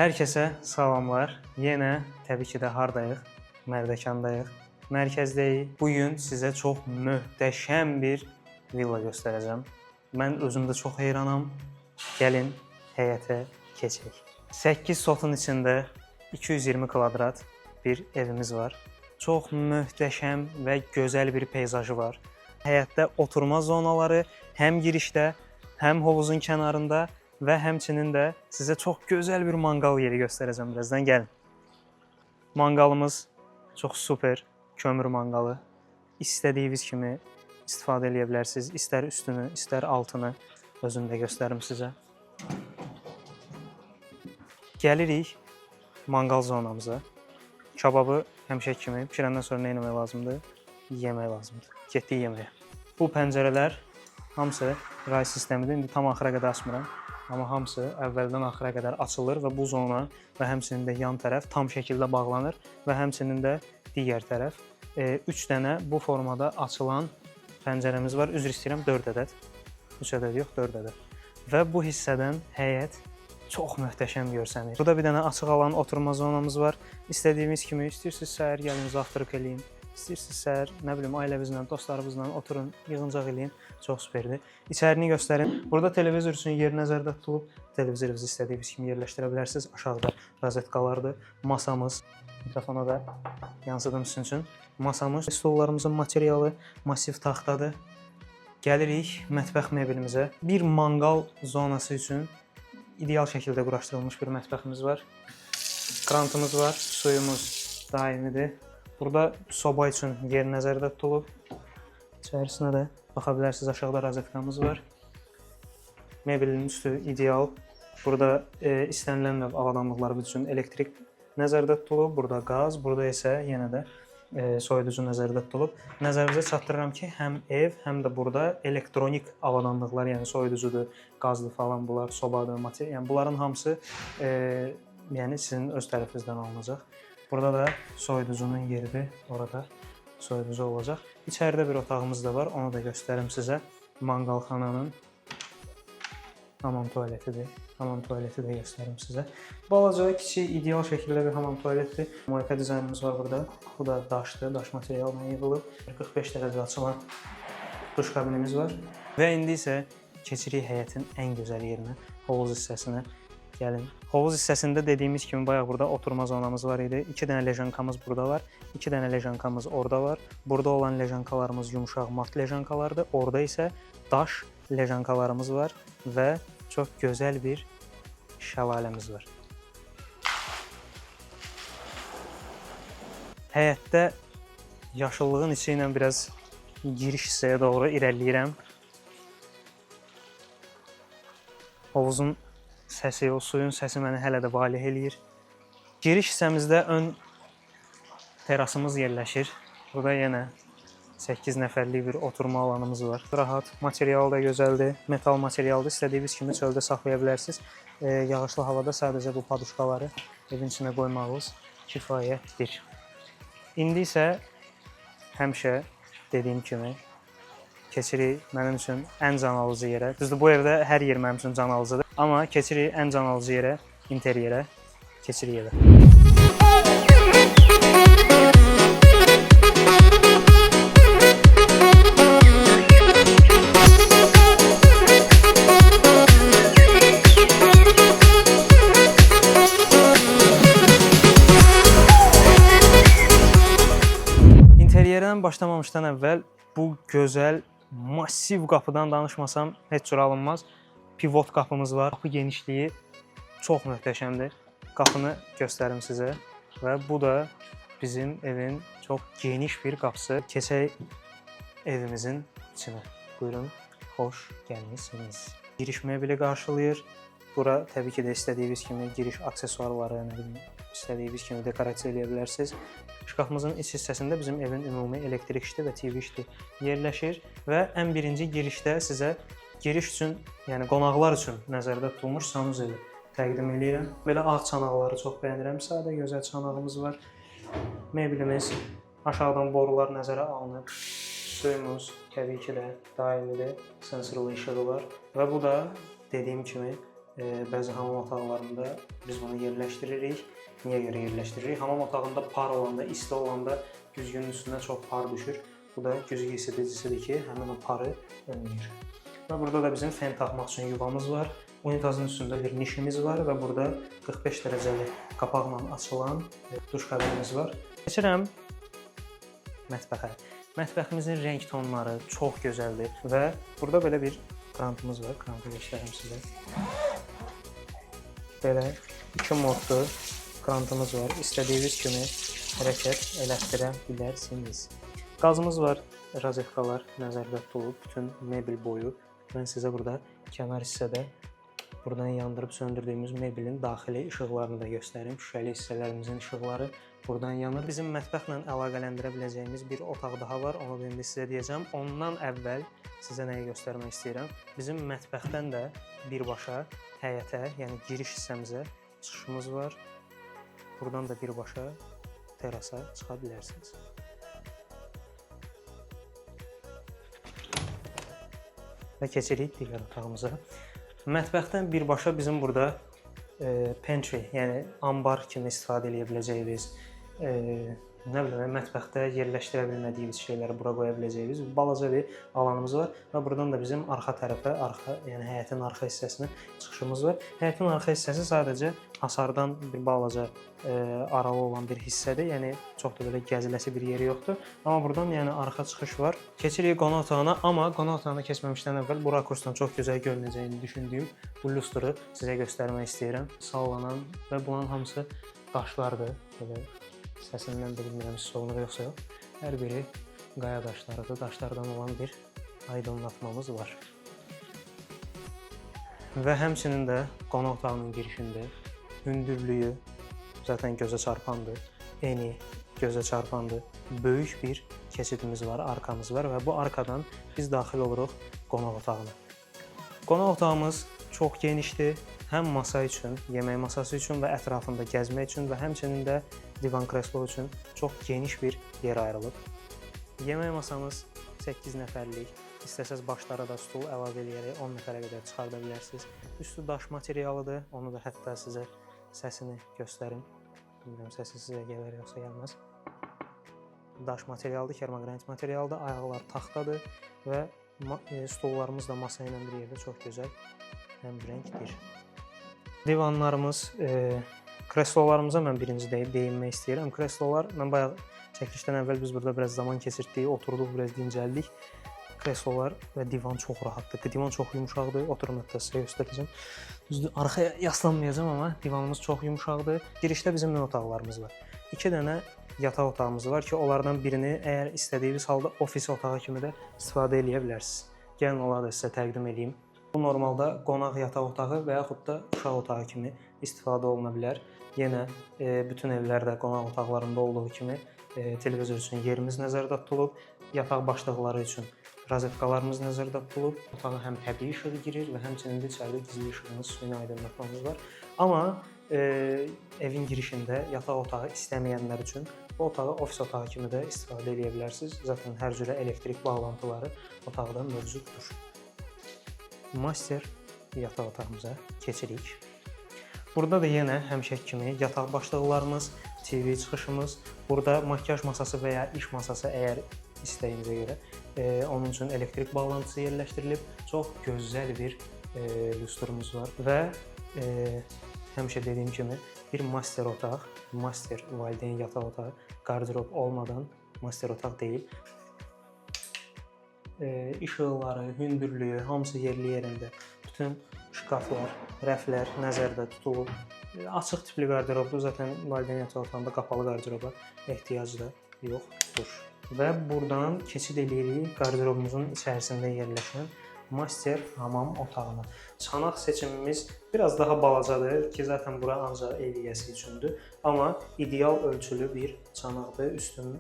Hər kəsə salamlar. Yenə təbii ki də hardayıq? Mərdəkandayıq. Mərkəzdəyik. Bu gün sizə çox möhtəşəm bir villa göstərəcəm. Mən özüm də çox heyranam. Gəlin həyətə keçək. 8 sotun içində 220 kvadrat bir evimiz var. Çox möhtəşəm və gözəl bir peyzajı var. Həyətdə oturma zonaları həm girişdə, həm hovuzun kənarında və həmçinin də sizə çox gözəl bir manqal yeri göstərəcəm birazdan. Gəlin. Manqalımız çox super kömür manqalı. İstədiyiniz kimi istifadə edə bilərsiniz. İstər üstünü, istər altını özümdə göstərim sizə. Gəlirik manqal zonamıza. Kababı həmişə kimi bişirəndən sonra nə etmək lazımdır? Yemək lazımdır. Getdik yeməyə. Bu pəncərələr hamısı ray sistemidir. İndi tam axıra qədər açmıram. Amma hamısı əvvəldən axıra qədər açılır və bu zona və həmçinin də yan tərəf tam şəkildə bağlanır və həmçinin də digər tərəf 3 dənə bu formada açılan pəncərəmiz var. Üzr istəyirəm, 4 ədəd. 3 ədəd yox, 4 ədəd. Və bu hissədən həyət çox möhtəşəm görsənir. Burada bir dənə açıq alan oturma zonamız var. İstədiyiniz kimi, istəyirsiniz səhər gəlin, zavtraq eləyin. İstəyirsiniz səhər, nə bilim, ailəvizlə, dostlarınızla oturun, yığıncaq eləyin. Çox superdir. İçərini göstərin. Burada televizor üçün yer nəzərdə tutulub. Televizorunuzu istədiyiniz kimi yerləşdirə bilərsiniz. Aşağıda rozetkalardır. Masamız, mikrofona da yansıdım sizin üçün. Masamız, stollarımızın materialı massiv taxtadır. Gəlirik mətbəx mebelimizə. Bir manqal zonası üçün ideal şəkildə quraşdırılmış bir mətbəximiz var. Krantımız var, suyumuz daimidir. Burada soba üçün yer nəzərdə tutulub. İçərisinə də baxa bilərsiniz, aşağıda rozetkamız var. Mebelin üstü ideal. Burada istənilən növ avadanlıqlar üçün elektrik nəzərdə tutulub. Burada qaz, burada isə yenə də soyuducu nəzərdə tutulub. Nəzərinizə çatdırıram ki, həm ev, həm də burada elektronik avadanlıqlar, yəni soyuducudur, qazlı falan bunlar, sobadır, material. Yəni bunların hamısı yəni sizin öz tərəfinizdən alınacaq. Burada da soyuducunun yeridir. Orada soyuducu olacaq. İçəridə bir otağımız da var. Onu da göstərim sizə. Manqalxananın hamam tualetidir. Hamam tualeti də göstərim sizə. Balaca, kiçik, ideal şəkildə bir hamam tualetdir. Moyka dizaynımız var burada. Bu da daşdır. Daş materialına yığılıb. 45 dərəcə açılan duş kabinimiz var. Və indi isə keçirik həyətin ən gözəl yerinə, hovuz hissəsinə. Gəlin. Hovuz hissəsində dediyimiz kimi bayaq burada oturma zonamız var idi. 2 dənə lejankamız burada var. 2 dənə lejankamız orada var. Burada olan lejankalarımız yumşaq mat lejankalardır. Orada isə daş lejankalarımız var və çox gözəl bir şəlaləmiz var. Həyətdə yaşıllığın içi ilə biraz giriş hissəyə doğru irəliləyirəm. Hovuzun səsi, o suyun səsi məni hələ də valeh eləyir. Giriş hissəmizdə ön terasımız yerləşir. Burada yenə 8 nəfərlik bir oturma alanımız var. Rahat, material da gözəldir, metal materialdır. İstədiyiniz kimi çöldə saxlaya bilərsiniz. Yağışlı havada sadəcə bu paduşkaları evin içinə qoymağınız kifayətdir. İndi isə həmişə dediyim kimi keçirik mənim üçün ən can alıcı yerə. Düzdür, bu evdə hər yer mənim üçün can alıcıdır. Amma keçirik ən can alıcı yerə, interyerə, keçirik evə. İnteryerdən başlamamışdan əvvəl bu gözəl massiv qapıdan danışmasam heç cür alınmaz. Pivot qapımız var. Qapı genişliyi çox möhtəşəmdir. Qapını göstərim sizə və bu da bizim evin çox geniş bir qapısı. Keçək evimizin içinə. Buyurun, xoş gəlmisiniz. Giriş mebeli qarşılayır. Bura təbii ki də istədiyiniz kimi giriş aksesuarları, istədiyiniz kimi dekorasiya edə bilərsiniz. Şkafımızın iç hissəsində bizim evin ümumi elektrik işi və TV işi yerləşir və ən birinci girişdə sizə giriş üçün, yəni qonaqlar üçün nəzərdə tutulmuş sanuzeli təqdim edirəm. Belə ağ çanaqları çox bəyənirəm. Sadə gözəl çanağımız var. Mebelimiz, aşağıdan borular nəzərə alınıb. Suyumuz təbii ki də daimidir. Sensorlu işığı var və bu da dediyim kimi bəzi hamam otaqlarında biz bunu yerləşdiririk. Niyə görə yerləşdiririk? Hamam otağında par olanda, isti olanda güzgünün üstünə çox par düşür. Bu da güzgü isidicisidir ki, həmin o parı önləyir. Və burada da bizim fen taxmaq üçün yuvamız var. Unitazın üstündə bir nişimiz var və burada 45 dərəcəli qapaqla açılan duş kabinimiz var. Keçirəm mətbəxə. Mətbəximizin rəng tonları çox gözəldir və burada belə bir krantımız var. Krantı göstərim sizə. Belə 2 modlu krantımız var. İstədiyiniz kimi hərəkət elətdirə bilərsiniz. Qazımız var, rozetkalar nəzərdə tutulub, bütün mebel boyu. Mən sizə burada kənar hissədə buradan yandırıb söndürdüyümüz mebelin daxili işıqlarını da göstərim. Şüşəli hissələrimizin işıqları buradan yanır. Bizim mətbəxlə əlaqələndirə biləcəyimiz bir otaq daha var. Onu da indi sizə deyəcəm. Ondan əvvəl sizə nəyi göstərmək istəyirəm? Bizim mətbəxdən də birbaşa həyətə, yəni giriş hissəmizə çıxışımız var. Buradan da birbaşa terasa çıxa bilərsiniz. Və keçirik digər otağımıza. Mətbəxdən birbaşa bizim burada pantry, yəni ambar kimi istifadə edə biləcəyiniz, nə bilim, mətbəxdə yerləşdirə bilmədiyimiz şeyləri bura qoya biləcəyimiz balaca bir alanımız var və buradan da bizim arxa tərəfə, yəni həyətin arxa hissəsinə çıxışımız var. Həyətin arxa hissəsi sadəcə hasardan bir balaca aralı olan bir hissədir, yəni çox da belə gəziləsi bir yeri yoxdur. Amma buradan yəni arxa çıxış var. Keçirik qonaq otağına, amma qonaq otağına keçməmişdən əvvəl bu rakursdan çox gözəl görünəcəyini düşündüyüm bu lüstru sizə göstərmək istəyirəm. Sallanan və bunların hamısı daşlardır. Belə səsindən də bilmirəm hiss olunur yoxsa yox. Hər biri qaya daşlarıdır. Daşlardan olan bir aydınlatmamız var. Və həmçinin də qonaq otağının girişində hündürlüyü zaten gözə çarpandır. Eni gözə çarpandır. Böyük bir keçidimiz var, arkamız var və bu arkadan biz daxil oluruq qonaq otağına. Qonaq otağımız çox genişdir. Həm masa üçün, yemək masası üçün və ətrafında gəzmək üçün və həmçinin də divan kreslo üçün çox geniş bir yer ayrılıb. Yemək masamız 8 nəfərlik. İstəsəz başlara da stul əlavə edərək 10 nəfərə qədər çıxarda bilərsiniz. Üstü daş materialıdır. Onu da hətta sizə səsini göstərim. Bilmirəm, səsi sizə gələr yoxsa gəlməz. Daş materialıdır, kermogranit materialıdır. Ayaqlar taxtadır və stullarımız da masa ilə bir yerdə çox gözəl həmrəngdir. Divanlarımız, kreslolarımıza mən birinci deyinmək istəyirəm. Kreslolar, mən bayaq çəkilişdən əvvəl biz burada biraz zaman keçirdik, oturduq, biraz dincəldik. Kreslolar və divan çox rahatdır. Divan çox yumuşaqdır. Oturun hətta sizə göstərəcəm. Düzdür, arxaya yaslanmayacağım, amma divanımız çox yumuşaqdır. Girişdə bizim nə otaqlarımız var. 2 dənə yataq otağımız var ki, onlardan birini əgər istədiyiniz halda ofis otağı kimi də istifadə edə bilərsiniz. Gəlin onları da sizə təqdim edeyim. Bu normalda qonaq yataq otağı və yaxud da uşaq otağı kimi istifadə oluna bilər. Yenə bütün evlərdə qonaq otaqlarında olduğu kimi televizor üçün yerimiz nəzərdə tutulub, yataq başlıqları üçün rozetkalarımız nəzərdə tutulub. Otağa həm təbii işıq girir və həmçinin də içəridə gizli işığımız, süni aydınlatmamız var. Amma evin girişində yataq otağı istəməyənlər üçün bu otağı ofis otağı kimi də istifadə edə bilərsiniz. Zaten hər cürə elektrik bağlantıları otaqda mövcuddur. Master yataq otağımıza keçirik. Burada da yenə həmişəki kimi yataq başlıqlarımız, TV çıxışımız, burada makyaj masası və ya iş masası əgər istəyinizə görə onun üçün elektrik bağlantısı yerləşdirilib. Çox gözəl bir lüstrumuz var və həmişə dediyim kimi bir master otaq, master valideyn yataq otağı, qardirob olmadan master otaq deyil. İşıqları, hündürlüyü, hamısı yerli yerində. Bütün şkaflar, rəflər nəzərdə tutulub. Açıq tipli qardirobdur. Zaten valideyn yataq otağında qapalı qardiroba ehtiyac da yoxdur. Və buradan keçid edirik qardirobumuzun içərisində yerləşən master hamam otağına. Çanaq seçimimiz biraz daha balacadır ki, zaten bura ancaq ev yiyəsi üçündür. Amma ideal ölçülü bir çanaqdır. Üstün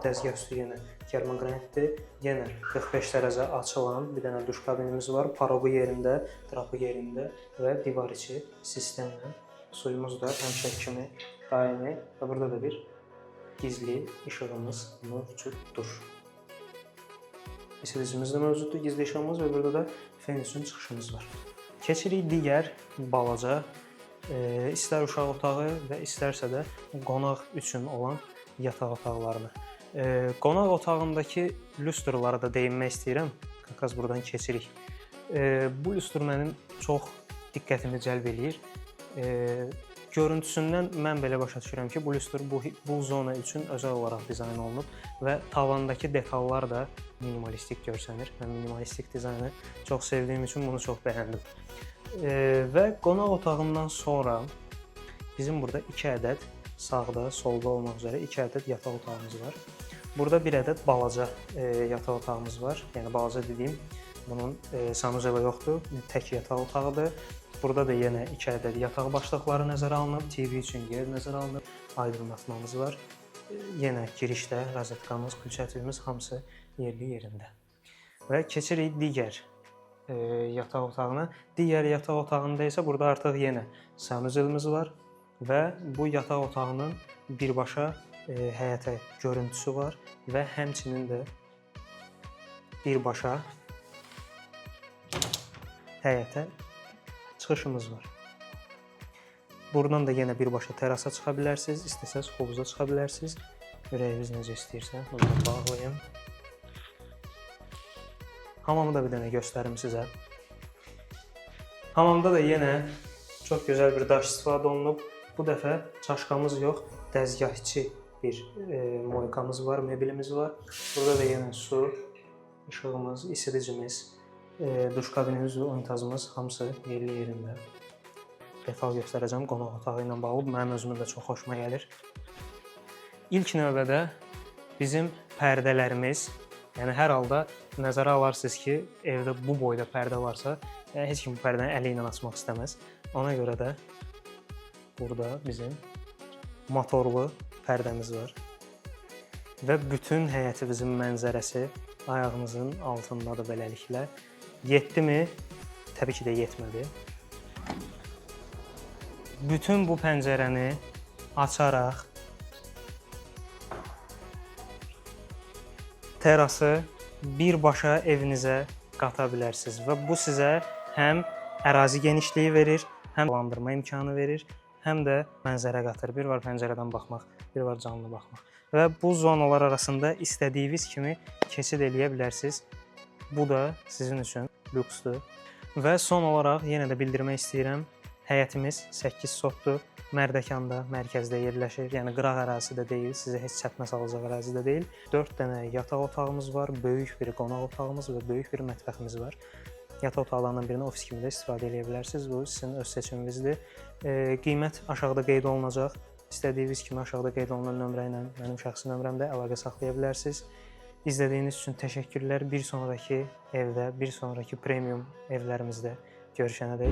dəzgah üstü yenə kermogranitdir. Yenə 45 dərəcə açılan bir dənə duş kabinimiz var. Paroqu yerində, trapı yerində və divar içi sistemlə. Suyumuz da həmişəki kimi daimi və burada da bir gizli işığımız mövcuddur. İsidicimiz də mövcuddur, gizli işığımız və burada da fen üçün çıxışımız var. Keçirik digər balaca, istər uşaq otağı və istərsə də qonaq üçün olan yataq otaqlarını. Qonaq otağındakı lüstrlara da değinmək istəyirəm. Qakas buradan keçirik. Bu lüstr mənim çox diqqətimi cəlb eləyir. Görüntüsündən mən belə başa düşürəm ki, bu lüstr bu zona üçün özəl olaraq dizayn olunub və tavandakı detallar da minimalistik görsənir. Mən minimalistik dizaynı çox sevdiyim üçün bunu çox bəyəndim. Və qonaq otağından sonra bizim burada 2 ədəd sağda, solda olmaq üzrə 2 ədəd yataq otağımız var. Burada bir ədəd balaca yataq otağımız var. Yəni balaca dediyim, bunun sanuzeli yoxdur, tək yataq otağıdır. Burada da yenə 2 ədəd yataq başlıqları nəzərə alınıb, TV üçün yer nəzərə alınıb, aydınlatmamız var. Yenə girişdə rozetkamız, külçətvimiz hamısı yerli yerində. Və keçirik digər yataq otağına. Digər yataq otağında isə burada artıq yenə sanuzelimiz var və bu yataq otağının birbaşa həyətə görüntüsü var və həmçinin də birbaşa həyətə çıxışımız var. Buradan da yenə birbaşa terasa çıxa bilərsiniz, istəsəz hovuza çıxa bilərsiniz. Ürəyiniz necə istəyirsə, bunu bağlayın. Hamamı da bir dənə göstərim sizə. Hamamda da yenə çox gözəl bir daş istifadə olunub. Bu dəfə çaşqamız yox, dəzgahçı bir moykamız var, meblimiz var. Burada da yenə su, işığımız, isidicimiz, duş kabinimiz və unitazımız hamısı yerli yerində. Detal göstərəcəm qonaq otağı ilə bağlı. Mənim özümün də çox xoşuma gəlir. İlk növbədə bizim pərdələrimiz, yəni hər halda nəzərə alarsınız ki, evdə bu boyda pərdə varsa, heç kim bu pərdəni əli ilə açmaq istəməz. Ona görə də burada bizim motorlu pərdəmiz var. Və bütün həyətimizin mənzərəsi ayağımızın altındadır beləliklə. Yetdimi? Təbii ki də yetmədi. Bütün bu pəncərəni açaraq terası birbaşa evinizə qata bilərsiniz və bu sizə həm ərazi genişliyi verir, həm dolandırma imkanı verir, həm də mənzərə qatır. Bir var pəncərədən baxmaq, bir var canlı baxmaq. Və bu zonalar arasında istədiyiniz kimi keçid eləyə bilərsiniz. Bu da sizin üçün lüksdür. Və son olaraq yenə də bildirmək istəyirəm. Həyətimiz 8 sotdur. Mərdəkanda, mərkəzdə yerləşir. Yəni qıraq ərazisidə deyil, sizə heç çəpmə salacaq ərazidə deyil. 4 dənə yataq otağımız var, böyük bir qonaq otağımız və böyük bir mətbəximiz var. Yataq otaqlarından birini ofis kimi də istifadə edə bilərsiniz. Bu sizin öz seçiminizdir. Qiymət aşağıda qeyd olunacaq. İstədiyiniz kimi aşağıda qeyd olunan nömrə ilə, mənim şəxsi nömrəmdə əlaqə saxlaya bilərsiniz. İzlədiyiniz üçün təşəkkürlər. Bir sonraki evdə, bir sonraki premium evlərimizdə görüşənədək.